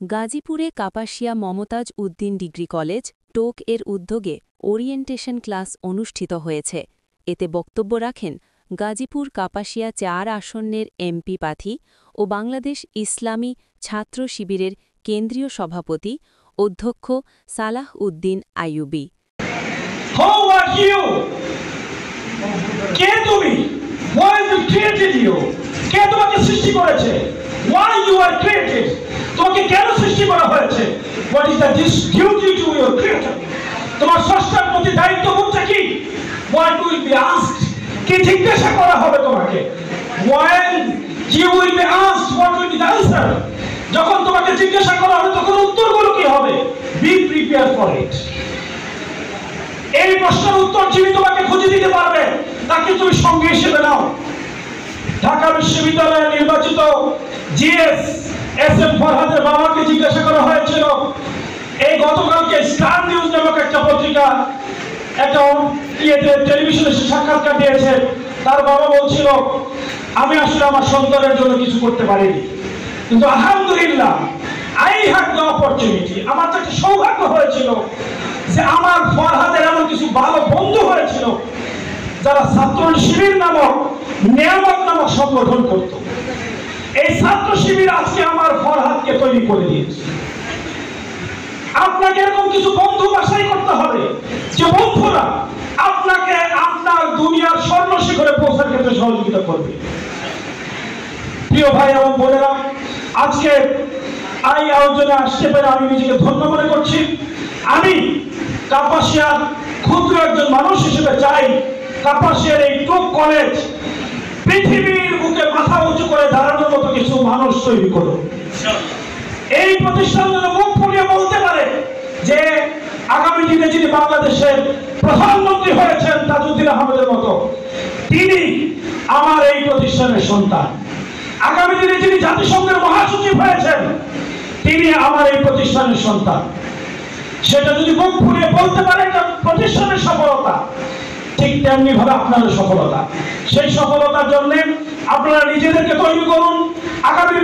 গাজীপুরে Kapasia Mumtaz Uddin degree college টোক এর উদ্যোগে ওরিয়েন্টেশন ক্লাস অনুষ্ঠিত হয়েছে। এতে বক্তব্য রাখেন গাজীপুর কাপাসিয়া ৪ আসনের এমপি প্রার্থী ও বাংলাদেশ ইসলামী ছাত্র শিবিরের কেন্দ্রীয় সভাপতি অধ্যক্ষ সালাহ উদ্দিন আইয়ুবী। তোমাকে কেন সৃষ্টি করা হয়েছে? What is the duty to your creator? তোমার স্রষ্টার প্রতি দায়িত্ববোধটা কি? What will be asked? কি জিজ্ঞাসা করা হবে তোমাকে? When you will be asked, what will be the answer? যখন তোমাকে জিজ্ঞাসা করা হবে তখন উত্তরগুলো কি হবে? Be prepared for it. এই প্রশ্নের উত্তর যিনি তোমাকে খুঁজে দিতে পারবে তাকে তুমি সঙ্গে হিসেবে নাও। ঢাকা বিশ্ববিদ্যালয়ের নির্বাচিত জিএস এসএম ফরহাদের বাবাকে জিজ্ঞাসা করা হয়েছিল, এই গতকালকে স্টার নিউজ নামক একটা পত্রিকা একটা টেলিভিশনে সাক্ষাৎকার দিয়েছে। তার বাবা বলছিল, আমি আসলে আমার সন্তানের জন্য কিছু করতে পারিনি, কিন্তু আলহামদুলিল্লাহ আই হ্যাড দ্য অপরচুনিটি, আমার তো একটা সৌভাগ্য হয়েছিল যে আমার ফরহাদের এমন কিছু ভালো বন্ধু হয়েছিল যারা ছাত্র শিবির নামক নিয়ামত নামক সংগঠন করত। এই ছাত্র শিবির আজকে আমার ফরহাদকে তৈরি করে দিয়েছে। আপনাকে এরকম কিছু বন্ধু বাছাই করতে হবে যে বন্ধুরা আপনাকে আপনার দুনিয়ার স্বর্ণ শিখরে পৌঁছার ক্ষেত্রে সহযোগিতা করবে। প্রিয় ভাই এবং বোনেরা, আজকে এই আয়োজনে আসতে পেরে আমি নিজেকে ধন্য মনে করছি। আমি কাপাসিয়ার ক্ষুদ্র একজন মানুষ হিসেবে চাই কাপাসিয়ার এই টোক কলেজ পৃথিবীর বুকে মাথা উঁচু করে দাঁড়ানোর মতো কিছু মানুষ তৈরি করুন। এই প্রতিষ্ঠান যেন মুখ ফুলিয়ে বলতে পারে যে আগামী দিনে যিনি বাংলাদেশের প্রধানমন্ত্রী হয়েছেন তাজউদ্দিন আহমেদের মতো, তিনি আমার এই প্রতিষ্ঠানের সন্তান। আগামী দিনে যিনি জাতিসংঘের মহাসচিব হয়েছেন তিনি আমার এই প্রতিষ্ঠানের সন্তান। সেটা যদি মুখ ফুলিয়ে বলতে পারে এটা প্রতিষ্ঠানের সফলতা, ঠিক তেমনি ভাবে আপনাদের সফলতা। সেই সফলতার জন্য আপনারা নিজেদেরকে তৈরি করুন। আগামী